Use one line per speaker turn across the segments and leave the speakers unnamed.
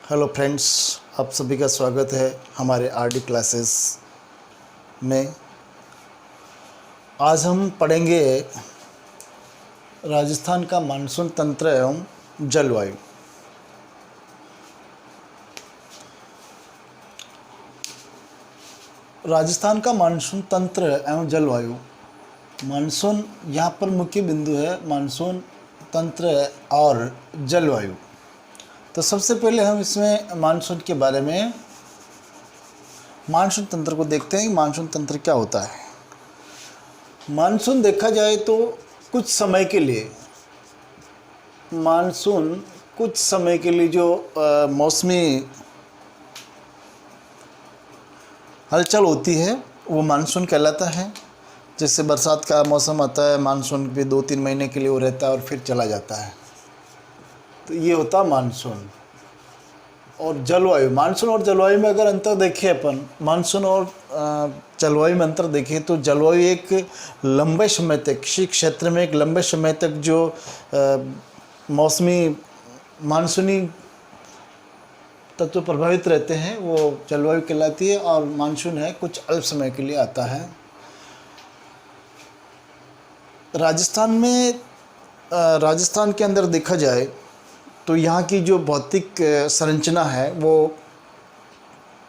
Hello friends, आप सभी का स्वागत है हमारे आरडी क्लासेस में। आज हम पढ़ेंगे राजस्थान का मानसून तंत्र एवं जलवायु। राजस्थान का मानसून तंत्र एवं जलवायु। मानसून यहाँ पर मुख्य बिंदु है, मानसून तंत्र और जलवायु। तो सबसे पहले हम इसमें मानसून के बारे में, मानसून तंत्र को देखते हैं कि मानसून तंत्र क्या होता है। मानसून देखा जाए तो कुछ समय के लिए, मानसून कुछ समय के लिए जो मौसमी हलचल होती है वो मानसून कहलाता है। जैसे बरसात का मौसम आता है, मानसून भी 2-3 महीने के लिए वो रहता है और फिर चला जाता है, तो ये होता है मानसून। और जलवायु, मानसून और जलवायु में अगर अंतर देखें अपन, मानसून और जलवायु में अंतर देखें तो जलवायु एक लंबे समय तक, किसी क्षेत्र में एक लंबे समय तक जो मौसमी मानसूनी तत्व प्रभावित रहते हैं वो जलवायु कहलाती है। और मानसून है कुछ अल्प समय के लिए आता है। राजस्थान के अंदर देखा जाए तो यहाँ की जो भौतिक संरचना है वो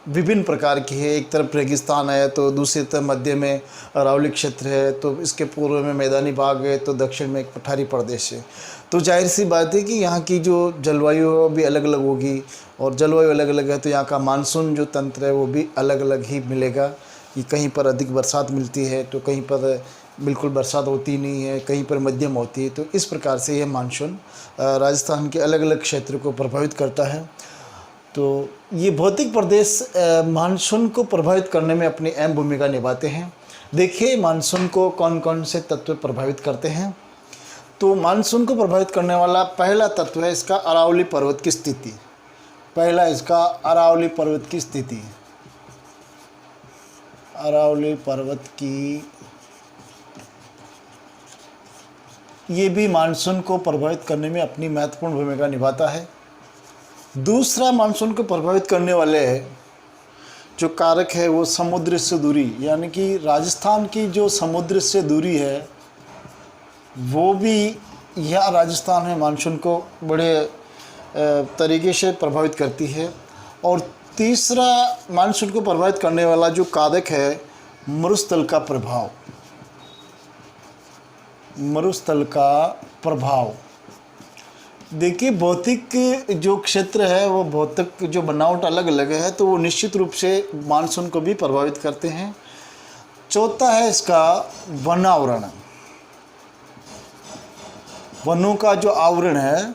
विभिन्न प्रकार की है। एक तरफ रेगिस्तान है, तो दूसरी तरफ मध्य में अरावली क्षेत्र है, तो इसके पूर्व में मैदानी भाग है, तो दक्षिण में एक पठारी प्रदेश है। तो जाहिर सी बात है कि यहाँ की जो जलवायु भी अलग अलग होगी, और जलवायु अलग अलग है तो यहाँ का मानसून जो तंत्र है वो भी अलग अलग ही मिलेगा। कि कहीं पर अधिक बरसात मिलती है तो कहीं पर बिल्कुल बरसात होती नहीं है, कहीं पर मध्यम होती है। तो इस प्रकार से यह मानसून राजस्थान के अलग अलग क्षेत्र को प्रभावित करता है। तो ये भौतिक प्रदेश मानसून को प्रभावित करने में अपनी अहम भूमिका निभाते हैं। देखिए मानसून को कौन कौन से तत्व प्रभावित करते हैं। तो मानसून को प्रभावित करने वाला पहला तत्व है इसका अरावली पर्वत की स्थिति। पहला इसका अरावली पर्वत की स्थिति। अरावली पर्वत की, ये भी मानसून को प्रभावित करने में अपनी महत्वपूर्ण भूमिका निभाता है। दूसरा मानसून को प्रभावित करने वाले जो कारक है वो समुद्र से दूरी, यानी कि राजस्थान की जो समुद्र से दूरी है वो भी यह राजस्थान में मानसून को बड़े तरीके से प्रभावित करती है। और तीसरा मानसून को प्रभावित करने वाला जो कारक है मरुस्थल का प्रभाव। मरुस्थल का प्रभाव, देखिए भौतिक जो क्षेत्र है वो भौतिक जो बनावट अलग अलग है, तो वो निश्चित रूप से मानसून को भी प्रभावित करते हैं। चौथा है इसका वनावरण। वनों का जो आवरण है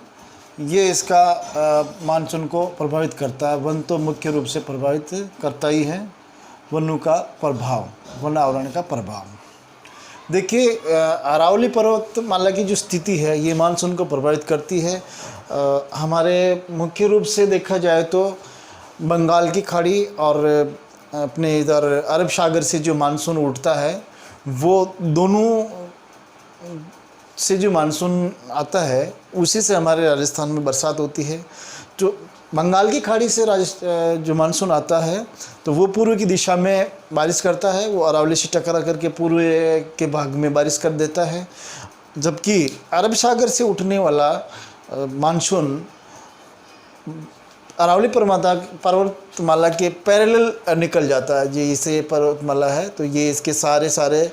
ये इसका मानसून को प्रभावित करता है। वन तो मुख्य रूप से प्रभावित करता ही है। वनों का प्रभाव, वनावरण का प्रभाव। देखिए अरावली पर्वतमाला की जो स्थिति है ये मानसून को प्रभावित करती है। हमारे मुख्य रूप से देखा जाए तो बंगाल की खाड़ी और अपने इधर अरब सागर से जो मानसून उठता है, वो दोनों से जो मानसून आता है उसी से हमारे राजस्थान में बरसात होती है। जो बंगाल की खाड़ी से जो मानसून आता है तो वो पूर्व की दिशा में बारिश करता है, वो अरावली से टकरा करके पूर्व के भाग में बारिश कर देता है। जबकि अरब सागर से उठने वाला मानसून अरावली पर्वतमाला के पैरेलल निकल जाता है। जैसे पर्वतमाला है तो ये इसके सारे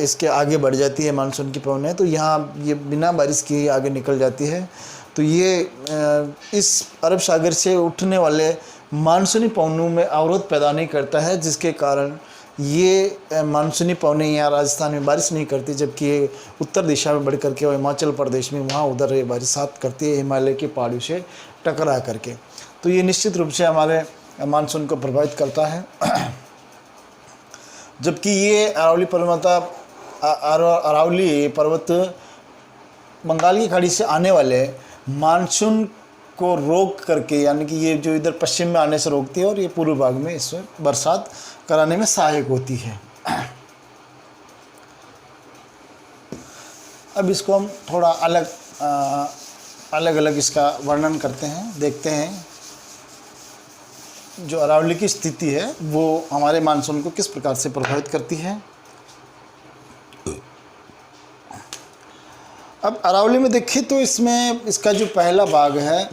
इसके आगे बढ़ जाती है मानसून की पवनें, तो यहाँ ये बिना बारिश के ही आगे निकल जाती है। तो ये इस अरब सागर से उठने वाले मानसूनी पवनों में अवरोध पैदा नहीं करता है, जिसके कारण ये मानसूनी पवनें यहाँ राजस्थान में बारिश नहीं करती। जबकि ये उत्तर दिशा में बढ़ करके और हिमाचल प्रदेश में वहाँ उधर ये बरसात करती है हिमालय की पहाड़ियों से टकरा करके। तो ये निश्चित रूप से हमारे मानसून को प्रभावित करता है। जबकि ये अरावली पर्वत बंगाल की खाड़ी से आने वाले मानसून को रोक करके, यानी कि ये जो इधर पश्चिम में आने से रोकती है और ये पूर्व भाग में इसमें बरसात कराने में सहायक होती है। अब इसको हम थोड़ा अलग अलग इसका वर्णन करते हैं, देखते हैं। जो अरावली की स्थिति है वो हमारे मानसून को किस प्रकार से प्रभावित करती है। अब अरावली में देखिए तो इसमें इसका जो पहला भाग है,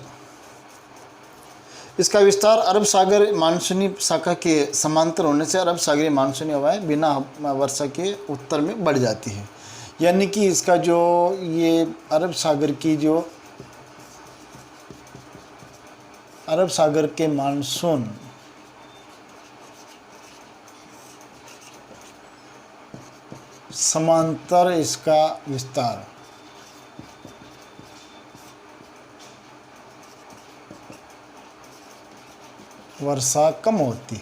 इसका विस्तार अरब सागर मानसूनी शाखा के समांतर होने से अरब सागरीय मानसूनी हवाएं बिना वर्षा के उत्तर में बढ़ जाती है। यानी कि इसका जो ये अरब सागर की जो अरब सागर के मानसून समांतर इसका विस्तार वर्षा कम होती।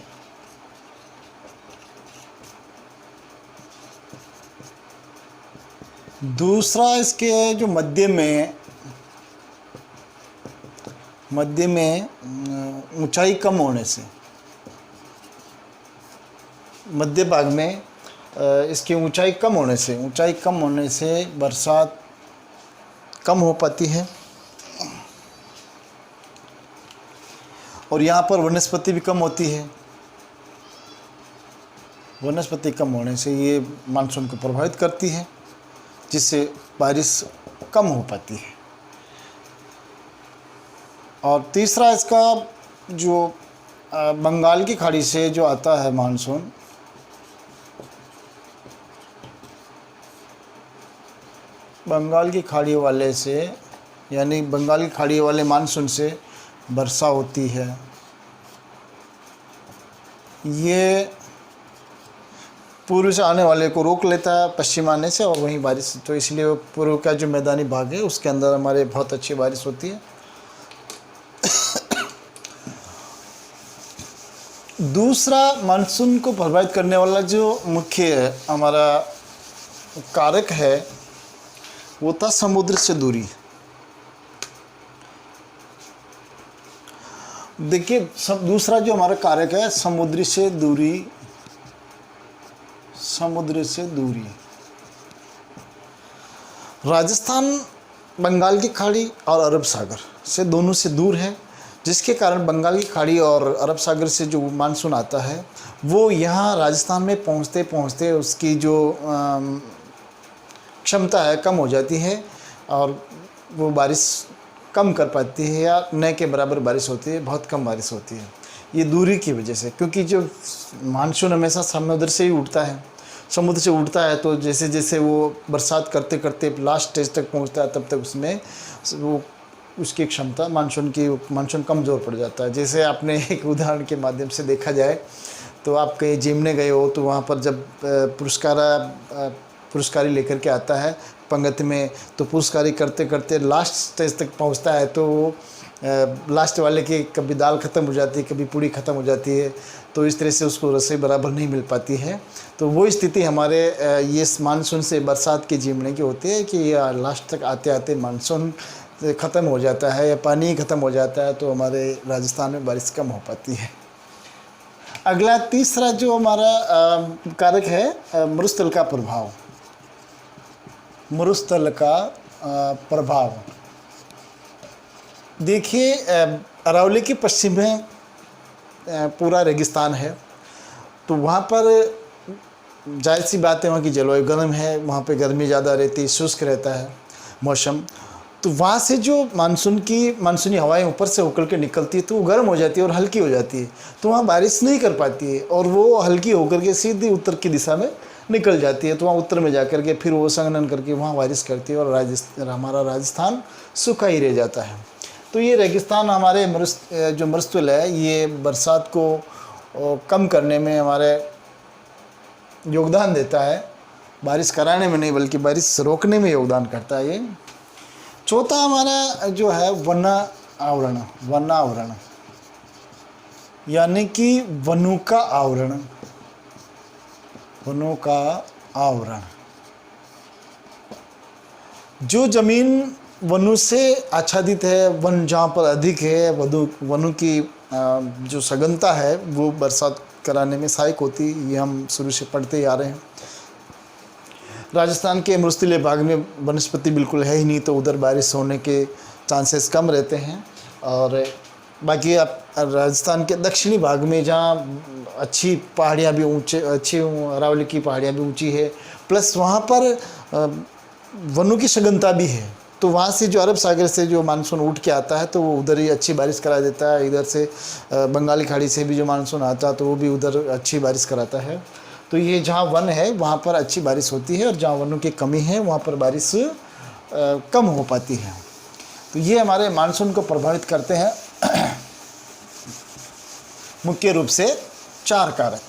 दूसरा इसके जो मध्य में ऊंचाई कम होने से, मध्य भाग में इसकी ऊंचाई कम होने से बरसात कम हो पाती है। और यहाँ पर वनस्पति भी कम होती है। वनस्पति कम होने से ये मानसून को प्रभावित करती है, जिससे बारिश कम हो पाती है। और तीसरा इसका जो बंगाल की खाड़ी से जो आता है मानसून, बंगाल की खाड़ी वाले से, यानी बंगाल की खाड़ी वाले मानसून से वर्षा होती है। ये पूर्व से आने वाले को रोक लेता है पश्चिम आने से, और वहीं बारिश, तो इसलिए वो पूर्व का जो मैदानी भाग है उसके अंदर हमारे बहुत अच्छी बारिश होती है। दूसरा मानसून को प्रभावित करने वाला जो मुख्य हमारा कारक है वो था समुद्र से दूरी। देखिए सब दूसरा जो हमारा कारक है समुद्र से दूरी। राजस्थान बंगाल की खाड़ी और अरब सागर से दोनों से दूर है, जिसके कारण बंगाल की खाड़ी और अरब सागर से जो मानसून आता है वो यहाँ राजस्थान में पहुँचते पहुँचते उसकी जो क्षमता है कम हो जाती है, और वो बारिश कम कर पाती है, या न के बराबर बारिश होती है, बहुत कम बारिश होती है। ये दूरी की वजह से, क्योंकि जो मानसून हमेशा समुद्र से ही उठता है, समुद्र से उठता है, तो जैसे जैसे वो बरसात करते करते लास्ट स्टेज तक पहुंचता है, तब तक उसमें वो उसकी क्षमता मानसून कमज़ोर पड़ जाता है। जैसे आपने एक उदाहरण के माध्यम से देखा जाए तो आप कहीं जिमने गए हो, तो वहाँ पर जब पुरस्कारी लेकर के आता है पंगति में, तो पुरस्कारी करते करते लास्ट स्टेज तक पहुंचता है, तो लास्ट वाले की कभी दाल ख़त्म हो जाती है, कभी पूड़ी ख़त्म हो जाती है, तो इस तरह से उसको रसोई बराबर नहीं मिल पाती है। तो वो स्थिति हमारे ये मानसून से बरसात के जिमने की होती है कि लास्ट तक आते आते मानसून ख़त्म हो जाता है या पानी ख़त्म हो जाता है, तो हमारे राजस्थान में बारिश कम हो पाती है। अगला तीसरा जो हमारा कारक है मरुस्थल का प्रभाव। मरुस्थल का प्रभाव देखिए, अरावली के पश्चिम में पूरा रेगिस्तान है, तो वहाँ पर जाहिर सी बात है वहाँ की जलवायु गर्म है, वहाँ पे गर्मी ज़्यादा रहती है, शुष्क रहता है मौसम। तो वहाँ से जो मानसूनी हवाएं ऊपर से होकर के निकलती है तो वो गर्म हो जाती है और हल्की हो जाती है, तो वहाँ बारिश नहीं कर पाती है, और वो हल्की होकर के सीधी उत्तर की दिशा में निकल जाती है, तो वहाँ उत्तर में जाकर के फिर वो संघनन करके वहाँ बारिश करती है, और हमारा राजस्थान सूखा ही रह जाता है। तो ये रेगिस्तान हमारे जो मरुस्थल है, ये बरसात को कम करने में हमारे योगदान देता है, बारिश कराने में नहीं बल्कि बारिश रोकने में योगदान करता है। ये चौथा हमारा जो है वन आवरण, यानी कि वनों का आवरण। जो जमीन वनों से आच्छादित है, वन जहाँ पर अधिक है, वनों की जो सघनता है वो बरसात कराने में सहायक होती है। ये हम शुरू से पढ़ते ही आ रहे हैं। राजस्थान के मरुस्थलीय भाग में वनस्पति बिल्कुल है ही नहीं, तो उधर बारिश होने के चांसेस कम रहते हैं, और बाकी आप राजस्थान के दक्षिणी भाग में जहाँ अच्छी पहाड़ियाँ भी अच्छी अरावली की पहाड़ियाँ भी ऊंची है, प्लस वहाँ पर वनों की सघनता भी है, तो वहाँ से जो अरब सागर से जो मानसून उठ के आता है तो वो उधर ही अच्छी बारिश करा देता है। इधर से बंगाली खाड़ी से भी जो मानसून आता है तो वो भी उधर अच्छी बारिश कराता है। तो ये जहाँ वन है वहाँ पर अच्छी बारिश होती है, और जहाँ वनों की कमी है वहाँ पर बारिश कम हो पाती है। तो ये हमारे मानसून को प्रभावित करते हैं मुख्य रूप से 4 कारक।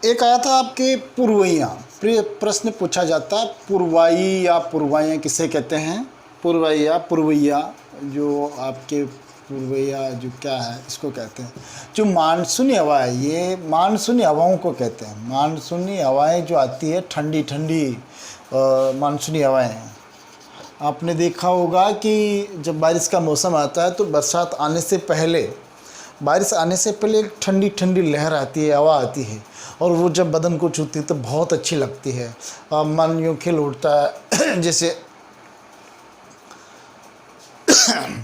एक आया था आपके पूर्वइयाँ, प्रश्न पूछा जाता, पूर्वाई या पूर्वाइयाँ किसे कहते हैं? पूर्वइया जो आपके पूर्वइया जो क्या है इसको कहते हैं, जो मानसूनी हवा है, ये मानसूनी हवाओं को कहते हैं। मानसूनी हवाएं जो आती है ठंडी ठंडी मानसूनी हवाएं, आपने देखा होगा कि जब बारिश का मौसम आता है तो बारिश आने से पहले एक ठंडी ठंडी लहर आती है, हवा आती है, और वो जब बदन को छूती है तो बहुत अच्छी लगती है। मन यूँ खिल उठता है जैसे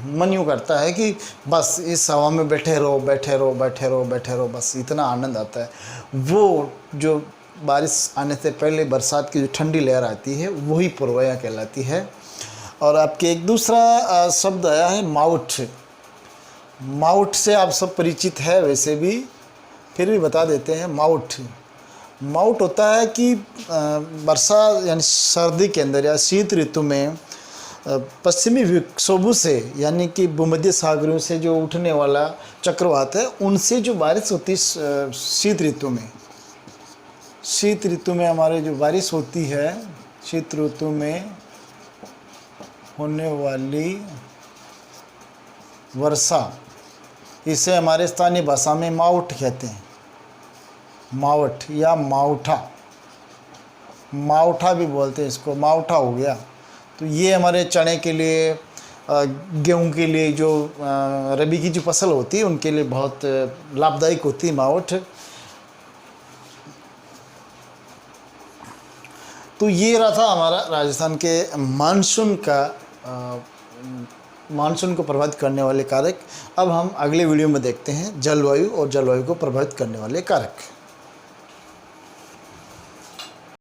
मन यूँ करता है कि बस इस हवा में बैठे रहो बैठे रहो बैठे रहो बैठे रहो, बस इतना आनंद आता है। वो जो बारिश आने से पहले बरसात की जो ठंडी लहर आती है वही पूर्वइया कहलाती है। और आपके एक दूसरा शब्द आया है माउठ। माउठ से आप सब परिचित है वैसे भी, फिर भी बता देते हैं। माउठ होता है कि वर्षा यानी सर्दी के अंदर या शीत ऋतु में पश्चिमी विक्षोभों से यानी कि भूमध्य सागरों से जो उठने वाला चक्रवात है उनसे जो बारिश होती है शीत ऋतु में हमारे जो बारिश होती है, शीत ऋतु में होने वाली वर्षा, इसे हमारे स्थानीय भाषा में मावठ कहते हैं। मावठ या मावठा भी बोलते हैं इसको, मावठा हो गया। तो ये हमारे चने के लिए, गेहूं के लिए, जो रबी की जो फसल होती है उनके लिए बहुत लाभदायक होती है मावठ। तो ये रहा था हमारा राजस्थान के मानसून को प्रभावित करने वाले कारक। अब हम अगले वीडियो में देखते हैं जलवायु और जलवायु को प्रभावित करने वाले कारक।